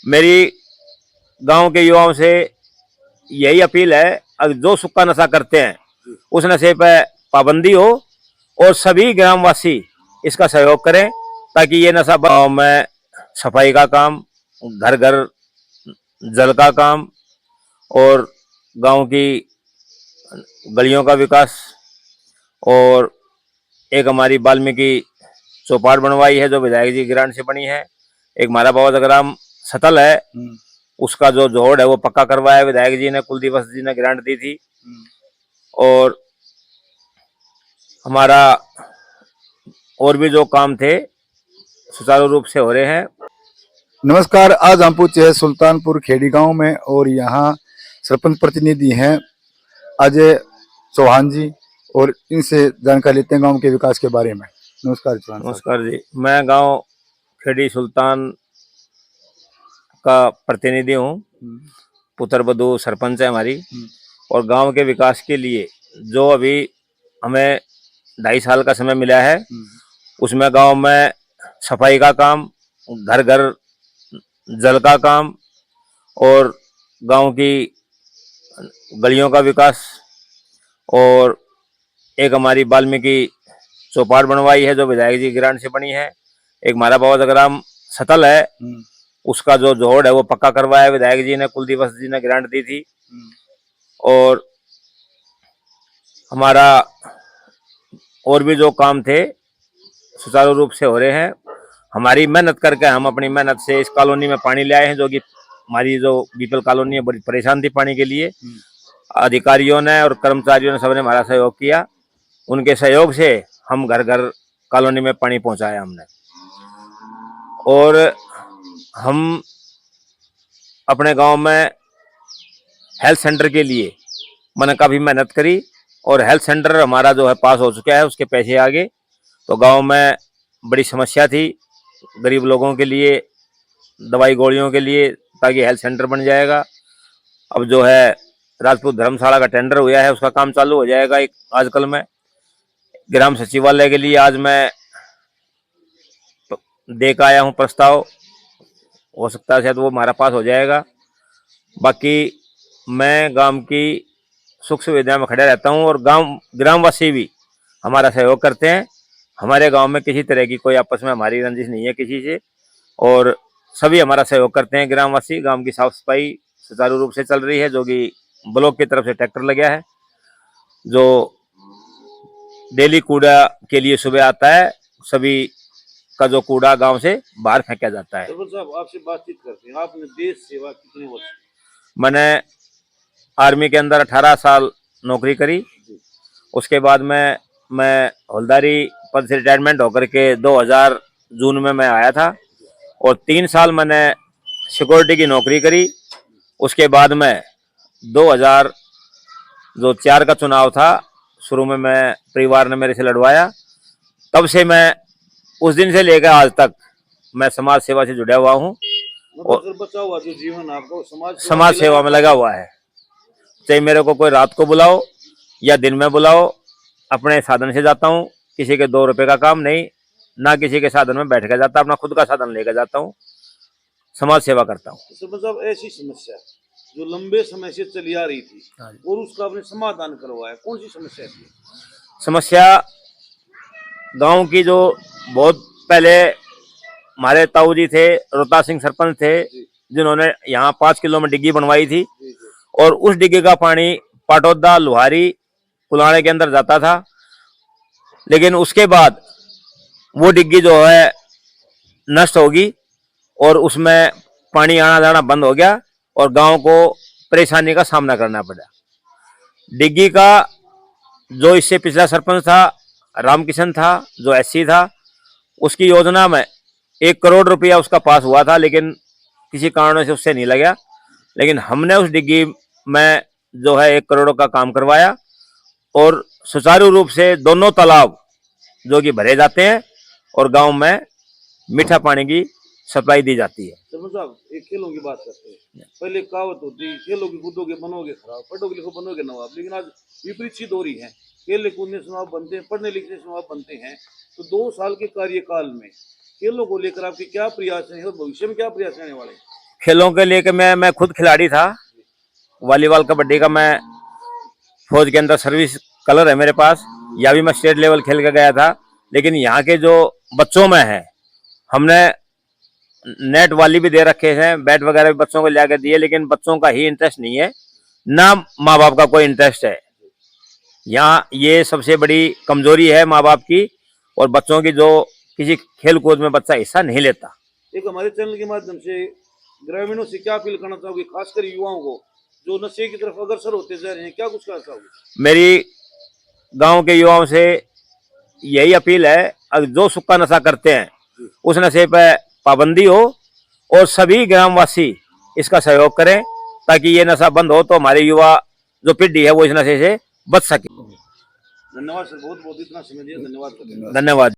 मेरी गांव के युवाओं से यही अपील है, अगर जो सुक्का नशा करते हैं उस नशे पर पाबंदी हो और सभी ग्रामवासी इसका सहयोग करें ताकि ये नशा गाँव में सफाई का काम, घर घर जल का काम और गांव की गलियों का विकास। और एक हमारी वाल्मीकि चौपाट बनवाई है जो विधायक जी ग्रांट से बनी है। एक हमारा बाबा ग्राम सतल है, उसका जो जोड़ है वो पक्का करवाया विधायक जी ने, कुलदीप जी ने ग्रांट दी थी। और हमारा और भी जो काम थे सुचारू रूप से हो रहे हैं। नमस्कार, आज हम पहुंचे हैं सुल्तानपुर खेड़ी गांव में और यहाँ सरपंच प्रतिनिधि हैं अजय चौहान जी और इनसे जानकारी लेते हैं गांव के विकास के बारे में। नमस्कार चौहान साहब। नमस्कार जी, मैं गांव खेड़ी सुल्तान का प्रतिनिधि हूँ, पुत्र बधू सरपंच है हमारी। और गांव के विकास के लिए जो अभी हमें 2.5 साल का समय मिला है उसमें गांव में सफाई का काम, घर घर जल का काम और गांव की गलियों का विकास। और एक हमारी वाल्मीकि चौपाट बनवाई है जो विधायक जी ग्रांट से बनी है। एक हमारा बाबा ग्राम सतल है, उसका जो जोड़ है वो पक्का करवाया विधायक जी ने, कुलदीप जी ने ग्रांट दी थी। और हमारा और भी जो काम थे सुचारू रूप से हो रहे हैं। हमारी मेहनत करके हम अपनी मेहनत से इस कॉलोनी में पानी ले आए हैं, जो कि हमारी जो बीपल कॉलोनी है बड़ी परेशान थी पानी के लिए। अधिकारियों ने और कर्मचारियों ने सबने हमारा सहयोग किया, उनके सहयोग से हम घर घर कॉलोनी में पानी पहुंचाया हमने। और हम अपने गांव में हेल्थ सेंटर के लिए मैंने काफ़ी मेहनत करी और हेल्थ सेंटर हमारा जो है पास हो चुका है, उसके पैसे आ गए। तो गांव में बड़ी समस्या थी गरीब लोगों के लिए, दवाई गोलियों के लिए, ताकि हेल्थ सेंटर बन जाएगा। अब जो है राजपूत धर्मशाला का टेंडर हुआ है, उसका काम चालू हो जाएगा एक आजकल में। ग्राम सचिवालय के लिए आज मैं दे के आया हूँ प्रस्ताव, हो सकता है शायद वो हमारा पास हो जाएगा। बाकी मैं गांव की सुख सुविधा में खड़ा रहता हूँ और गांव ग्रामवासी भी हमारा सहयोग करते हैं। हमारे गांव में किसी तरह की कोई आपस में हमारी रंजिश नहीं है किसी से, और सभी हमारा सहयोग करते हैं ग्रामवासी। गांव की साफ सफाई सुचारू रूप से चल रही है, जो कि ब्लॉक की तरफ से ट्रैक्टर लगा है जो डेली कूड़ा के लिए सुबह आता है। सभी का जो कूड़ा गांव से बाहर फेंका जाता है। साहब आपसे बातचीत करते हैं, आपने देश सेवा कितने वर्ष? मैंने आर्मी के अंदर 18 साल नौकरी करी। उसके बाद में मैं हवलदारी पद से रिटायरमेंट होकर के 2000 जून में मैं आया था और 3 साल मैंने सिक्योरिटी की नौकरी करी। उसके बाद में 2004 का चुनाव था, शुरू में मैं परिवार ने मेरे से लड़वाया, तब से मैं उस दिन से लेकर आज तक मैं समाज सेवा से जुड़ा हुआ हूँ मतलब बचा हुआ जो जीवन आपको समाज सेवा में लगा हुआ है। चाहे मेरे को कोई रात को बुलाओ या दिन में बुलाओ, अपने साधन से जाता हूँ, किसी के 2 रुपए का काम नहीं, ना किसी के साधन में बैठ कर जाता, अपना खुद का साधन लेकर जाता हूँ, समाज सेवा करता हूँ। मतलब ऐसी समस्या जो लंबे समय से चली आ रही थी और उसका आपने समाधान करवाया, कौन सी समस्या थी? समस्या गांव की जो बहुत पहले हमारे ताऊ जी थे, रोहतास सिंह सरपंच थे, जिन्होंने यहाँ 5 किलो में डिग्गी बनवाई थी और उस डिग्गी का पानी पाटौदा, लुहारी, पुलाने के अंदर जाता था। लेकिन उसके बाद वो डिग्गी जो है नष्ट होगी और उसमें पानी आना जाना बंद हो गया और गांव को परेशानी का सामना करना पड़ा। डिग्गी का जो इससे पिछला सरपंच था रामकिशन था, जो एससी था, उसकी योजना में 1 करोड़ रुपया उसका पास हुआ था, लेकिन किसी कारणों से उससे नहीं लगा। लेकिन हमने उस डिग्गी में जो है 1 करोड़ का काम करवाया और सुचारू रूप से दोनों तालाब जो कि भरे जाते हैं और गांव में मीठा पानी की सप्लाई दी जाती है। साहब एक खेलों की बात करते हैं, पहले कहावत होती, खेलोगे कूदोगे बनोगे खराब, पढ़ोगे लिखो बनोगे नवाब। लेकिन आज विपरीत चीज हो रही है, खेलने कूदने से नवाब बनते हैं, पढ़ने लिखने से नवाब बनते हैं। तो 2 साल के कार्यकाल में खेलों को लेकर आपके क्या प्रयास हैं और भविष्य में क्या प्रयास रहने वाले हैं? खेलों के लिए कि मैं खुद खिलाड़ी था वॉलीबॉल कबड्डी का। मैं फौज के अंदर सर्विस कलर है मेरे पास, या भी मैं स्टेट लेवल खेल के गया था। लेकिन यहाँ के जो बच्चों में है, हमने नेट वाली भी दे रखे हैं, बैट वगैरह भी बच्चों को लाके दिए, लेकिन बच्चों का ही इंटरेस्ट नहीं है, ना माँ बाप का कोई इंटरेस्ट है। यहाँ ये सबसे बड़ी कमजोरी है माँ बाप की, और बच्चों की जो किसी खेल कूद में बच्चा हिस्सा नहीं लेता। एक हमारे चैनल के माध्यम से ग्रामीणों से क्या अपील करना चाहोगे, खासकर युवाओं को जो नशे की तरफ अग्रसर होते जा रहे हैं, क्या कुछ कहना चाहोगे? मेरी गांव के युवाओं से यही अपील है, अगर जो सुक्का नशा करते हैं उस नशे पर पाबंदी हो, और सभी ग्रामवासी इसका सहयोग करें, ताकि ये नशा बंद हो तो हमारे युवा जो पीढ़ी है वो इस नशे से बच सके। धन्यवाद सर, बहुत बहुत इतना समय दिया, धन्यवाद। धन्यवाद।